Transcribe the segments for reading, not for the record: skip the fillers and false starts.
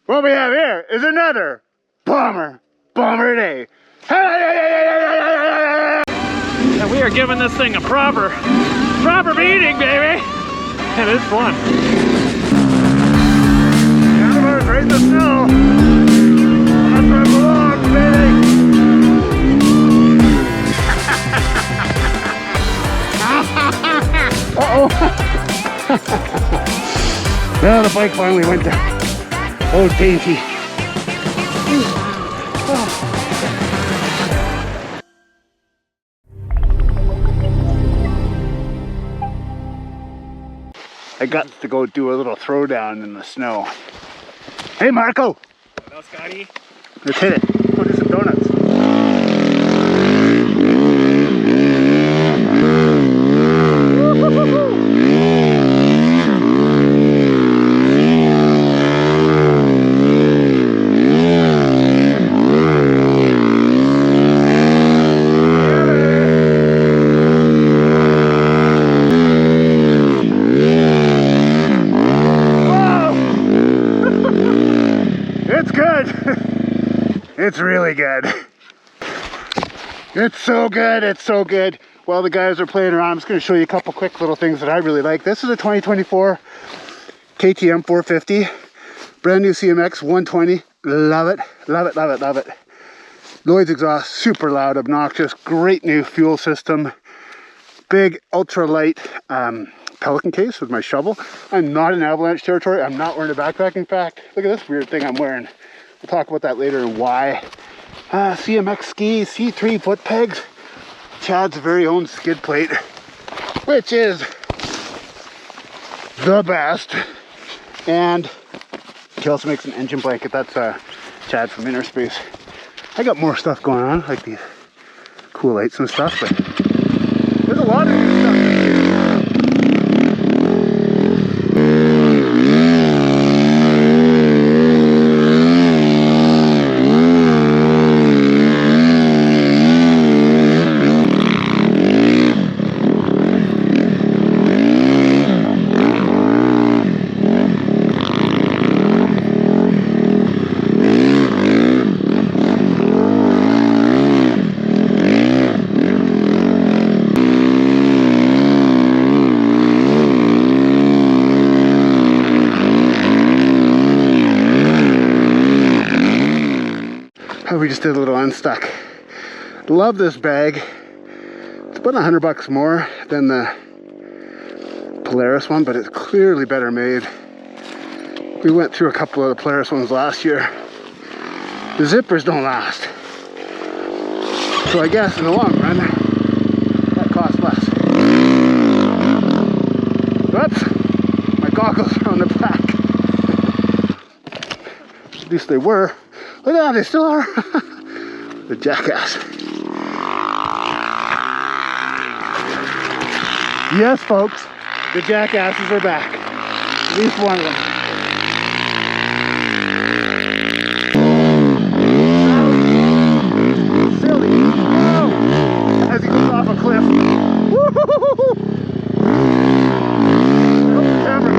What we have here is another bomber day. And we are giving this thing a proper beating, baby. And it's fun. Animals right in the snow. That's where it belongs, baby. Uh-oh. Well, the bike finally went down. Oh, dainty. I got to go do a little throwdown in the snow. Hey, Marco! Hello, Scotty. Let's hit it. Go do some donuts. It's really good. It's so good, it's so good. While the guys are playing around, I'm just going to show you a couple quick little things that I really like. This is a 2024 KTM 450. Brand new CMX 120. Love it, love it, love it, love it. Lloyd's exhaust, super loud, obnoxious. Great new fuel system. Big, ultra light Pelican case with my shovel. I'm not in avalanche territory. I'm not wearing a backpack. In fact, look at this weird thing I'm wearing. We'll talk about that later and why. CMX skis, C3 foot pegs, Chad's very own skid plate, which is the best. And he also makes an engine blanket. That's Chad from Inner Space. I got more stuff going on, like these cool lights and stuff, but there's a lot of new stuff this year. We just did a little unstuck. Love this bag. It's about $100 more than the Polaris one, but it's clearly better made. We went through a couple of the Polaris ones last year. The zippers don't last. So I guess in the long run, that costs less. Whoops, my goggles are on the back. At least they were. Look at that, they still are. The jackass. Yes, folks, the jackasses are back. At least one of them. Silly. Oh, as he goes off a cliff. Woo-hoo-hoo-hoo. Oh, the camera.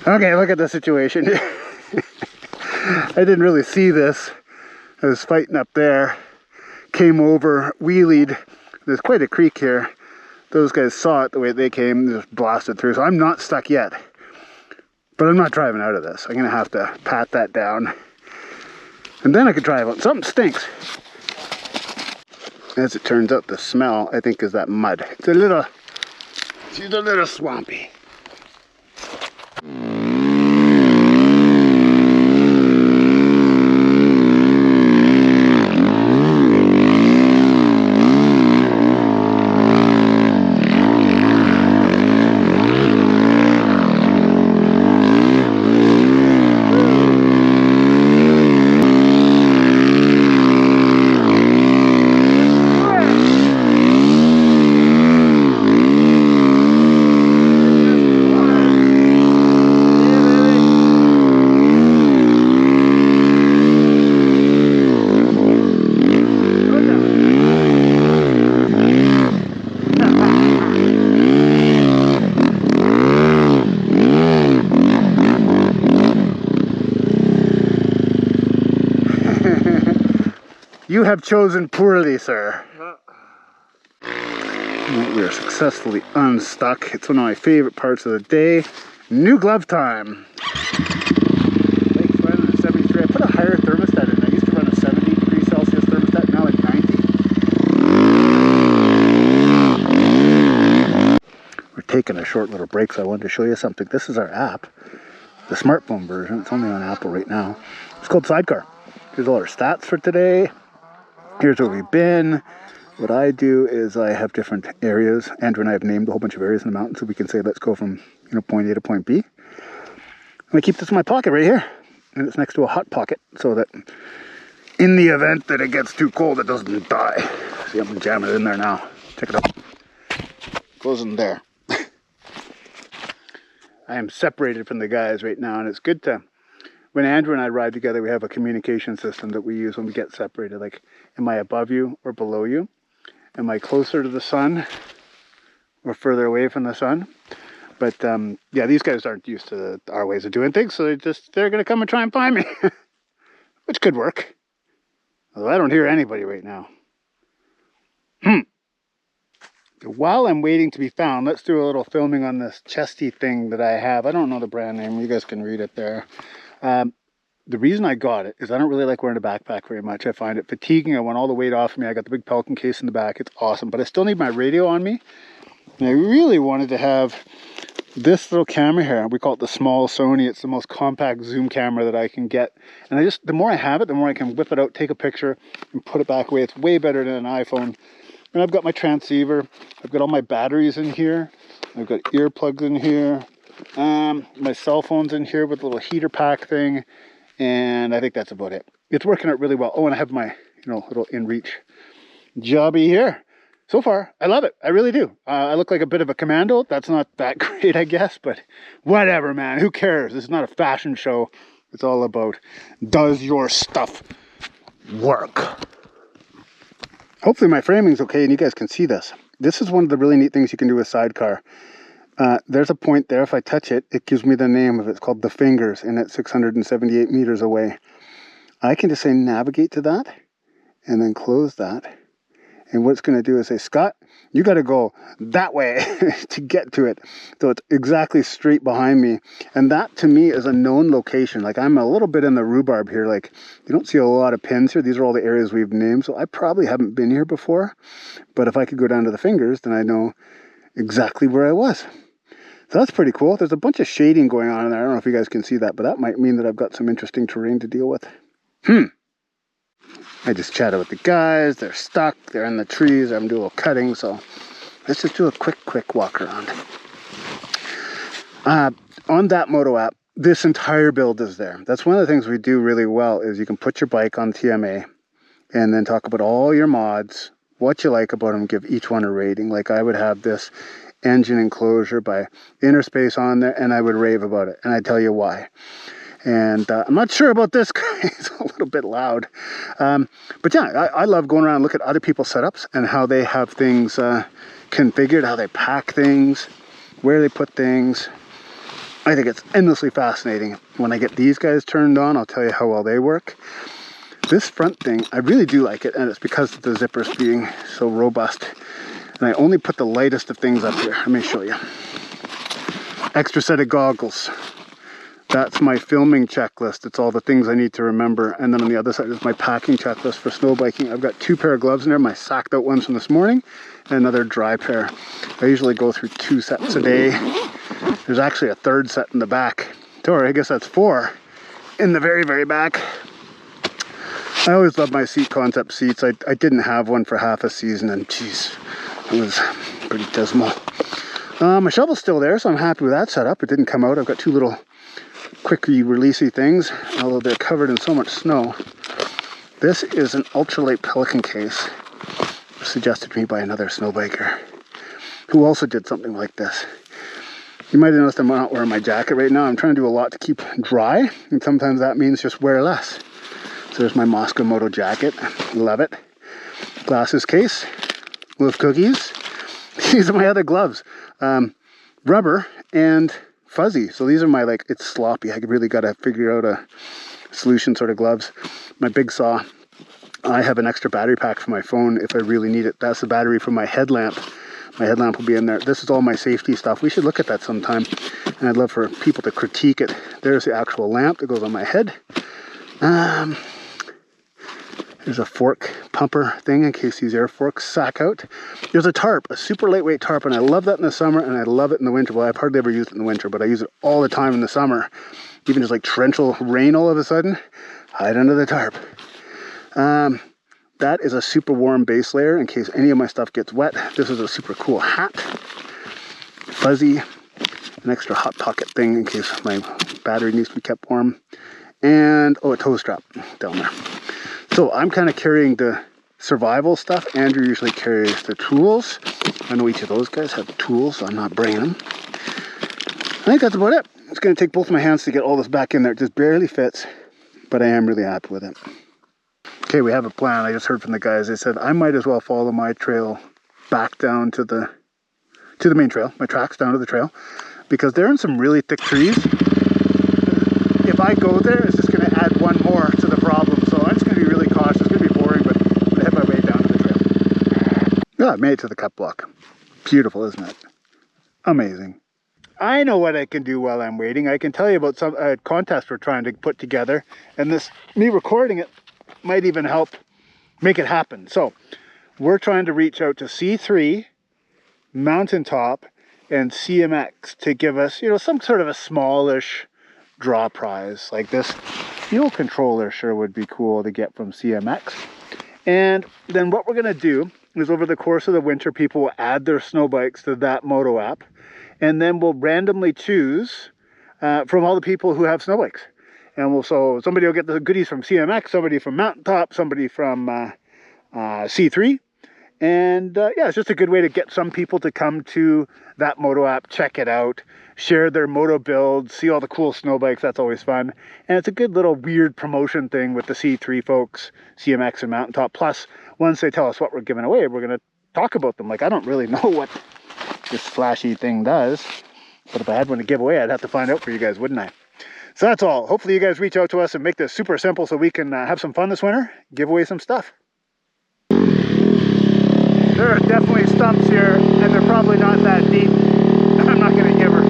Okay, look at the situation. I didn't really see this. I was fighting up there, came over, wheelied. There's quite a creek here. Those guys saw it the way they came, just blasted through. So I'm not stuck yet, but I'm not driving out of this. I'm gonna have to pat that down, and then I could drive out. Something stinks. As it turns out, the smell, I think, is that mud. It's a little swampy. You have chosen poorly, sir. We are successfully unstuck. It's one of my favorite parts of the day. New glove time. Lake's running at 73. I put a higher thermostat in. I used to run a 70 degrees Celsius thermostat, now at 90. We're taking a short little break, so I wanted to show you something. This is our app, the smartphone version. It's only on Apple right now. It's called Sidecar. Here's all our stats for today. Here's where we've been. What I do is I have different areas. Andrew and I have named a whole bunch of areas in the mountains, so we can say, let's go from point A to point B. And I keep this in my pocket right here. And it's next to a hot pocket, so that in the event that it gets too cold, it doesn't die. See, I'm jamming it in there now. Check it out. Goes in there. I am separated from the guys right now, and it's good to... When Andrew and I ride together, we have a communication system that we use when we get separated. Like, am I above you or below you? Am I closer to the sun or further away from the sun? But yeah, these guys aren't used to our ways of doing things, so they're going to come and try and find me, which could work. Although I don't hear anybody right now. While I'm waiting to be found, let's do a little filming on this chesty thing that I have. I don't know the brand name. You guys can read it there. The reason I got it is I don't really like wearing a backpack very much. I find it fatiguing. I want all the weight off of me. I got the big Pelican case in the back. It's awesome, but I still need my radio on me. And I really wanted to have this little camera here. We call it the small Sony. It's the most compact zoom camera that I can get. And the more I have it, the more I can whip it out, take a picture, and put it back away. It's way better than an iPhone. And I've got my transceiver. I've got all my batteries in here. I've got earplugs in here. My cell phone's in here with a little heater pack thing. And I think that's about it. It's working out really well. Oh, and I have my, little InReach jobby here. So far, I love it. I really do. I look like a bit of a commando. That's not that great, I guess, but whatever, man. Who cares? This is not a fashion show. It's all about, does your stuff work? Hopefully my framing's okay and you guys can see this. This is one of the really neat things you can do with Sidecar. There's a point there. If I touch it, it gives me the name of it. It's called The Fingers, and it's 678 meters away. I can just say navigate to that and then close that. And what it's going to do is say, Scott, you got to go that way to get to it. So it's exactly straight behind me. And that to me is a known location. Like, I'm a little bit in the rhubarb here. Like, you don't see a lot of pins here. These are all the areas we've named. So I probably haven't been here before. But if I could go down to the Fingers, then I know exactly where I was. So that's pretty cool. There's a bunch of shading going on in there. I don't know if you guys can see that, but that might mean that I've got some interesting terrain to deal with. I just chatted with the guys. They're stuck. They're in the trees. I'm doing a little cutting, so let's just do a quick walk around. On that Moto app, this entire build is there. That's one of the things we do really well is you can put your bike on TMA and then talk about all your mods, what you like about them, give each one a rating. Like I would have this engine enclosure by Innerspace on there, and I would rave about it, and I'd tell you why. And I'm not sure about this guy. He's a little bit loud. But yeah, I love going around and look at other people's setups and how they have things configured, how they pack things, where they put things. I think it's endlessly fascinating. When I get these guys turned on, I'll tell you how well they work. This front thing, I really do like it, and it's because of the zippers being so robust. And I only put the lightest of things up here. Let me show you. Extra set of goggles. That's my filming checklist. It's all the things I need to remember. And then on the other side is my packing checklist for snow biking. I've got 2 pair of gloves in there, my sacked out ones from this morning, and another dry pair. I usually go through 2 sets a day. There's actually a 3rd set in the back. Or I guess that's 4 in the very, very back. I always love my seat concept seats. I didn't have one for half a season, and geez, it was pretty dismal. My shovel's still there, so I'm happy with that setup. It didn't come out. I've got 2 little quickly releasey things, although they're covered in so much snow. This is an ultralight Pelican case, suggested to me by another snow biker who also did something like this. You might have noticed I'm not wearing my jacket right now. I'm trying to do a lot to keep dry, and sometimes that means just wear less. So there's my Moscow Moto jacket. Love it. Glasses case. With cookies. These are my other gloves. Rubber and fuzzy. So these are my, like, it's sloppy. I really got to figure out a solution sort of gloves. My big saw. I have an extra battery pack for my phone if I really need it. That's the battery for my headlamp. My headlamp will be in there. This is all my safety stuff. We should look at that sometime. And I'd love for people to critique it. There's the actual lamp that goes on my head. There's a fork pumper thing in case these air forks sack out. There's a tarp, a super lightweight tarp, and I love that in the summer and I love it in the winter. Well, I've hardly ever used it in the winter, but I use it all the time in the summer. Even just like torrential rain all of a sudden, hide under the tarp. That is a super warm base layer in case any of my stuff gets wet. This is a super cool hat. Fuzzy. An extra hot pocket thing in case my battery needs to be kept warm. And, oh, a tow strap down there. So I'm kind of carrying the survival stuff. Andrew usually carries the tools. I know each of those guys have tools, so I'm not bringing them. I think that's about it. It's going to take both my hands to get all this back in there. It just barely fits, but I am really happy with it. Okay, we have a plan. I just heard from the guys. They said I might as well follow my trail back down to the main trail, my tracks down to the trail, because they're in some really thick trees. If I go there, it's just going to add one more to the problem. So I'm just going to be really cautious. It's going to be boring, but I'm going to head my way down to the trail. Yeah, I made it to the cut block. Beautiful, isn't it? Amazing. I know what I can do while I'm waiting. I can tell you about some contest we're trying to put together, and me recording it might even help make it happen. So we're trying to reach out to C3, Mountaintop, and CMX to give us, you know, some sort of a smallish draw prize. Like this fuel controller sure would be cool to get from CMX. And then what we're going to do is over the course of the winter, people will add their snow bikes to that moto app, and then we'll randomly choose from all the people who have snow bikes. And so somebody will get the goodies from CMX, somebody from Mountaintop, somebody from C3. And yeah, it's just a good way to get some people to come to that moto app, check it out, share their moto builds, see all the cool snow bikes. That's always fun. And it's a good little weird promotion thing with the C3 folks, CMX and Mountaintop. Plus, once they tell us what we're giving away, we're going to talk about them. Like, I don't really know what this flashy thing does, but if I had one to give away, I'd have to find out for you guys, wouldn't I? So that's all. Hopefully you guys reach out to us and make this super simple so we can have some fun this winter, give away some stuff. There are definitely stumps here, and they're probably not that deep. I'm not going to give her.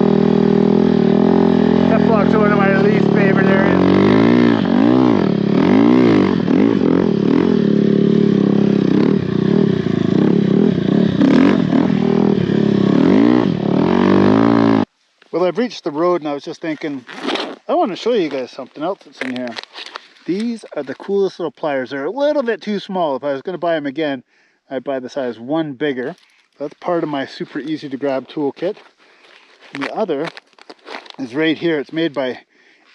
Cut blocks are one of my least favorite areas. Well, I've reached the road, and I was just thinking, I want to show you guys something else that's in here. These are the coolest little pliers. They're a little bit too small. If I was going to buy them again, I'd buy the size one bigger. That's part of my super easy to grab toolkit. And the other is right here. It's made by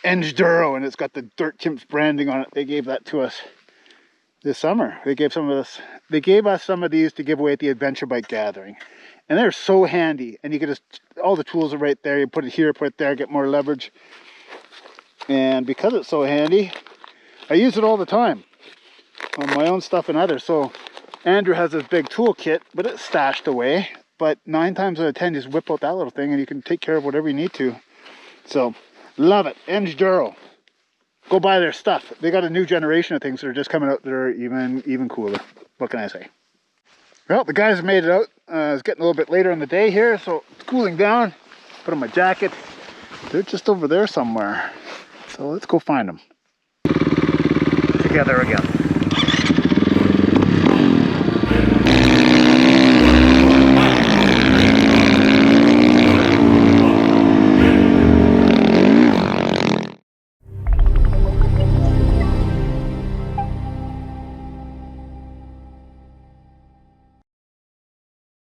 EngDuro, and it's got the Dirt Chimps branding on it. They gave that to us this summer. They gave us some of these to give away at the Adventure Bike Gathering. And they're so handy. And you can just, all the tools are right there. You put it here, put it there, get more leverage. And because it's so handy, I use it all the time on my own stuff and others. So Andrew has this big toolkit, but it's stashed away. But 9 times out of 10, just whip out that little thing and you can take care of whatever you need to. So, love it. EngDuro. Go buy their stuff. They got a new generation of things that are just coming out that are even cooler. What can I say? Well, the guys have made it out. It's getting a little bit later in the day here, so it's cooling down. Put on my jacket. They're just over there somewhere. So let's go find them. Together again.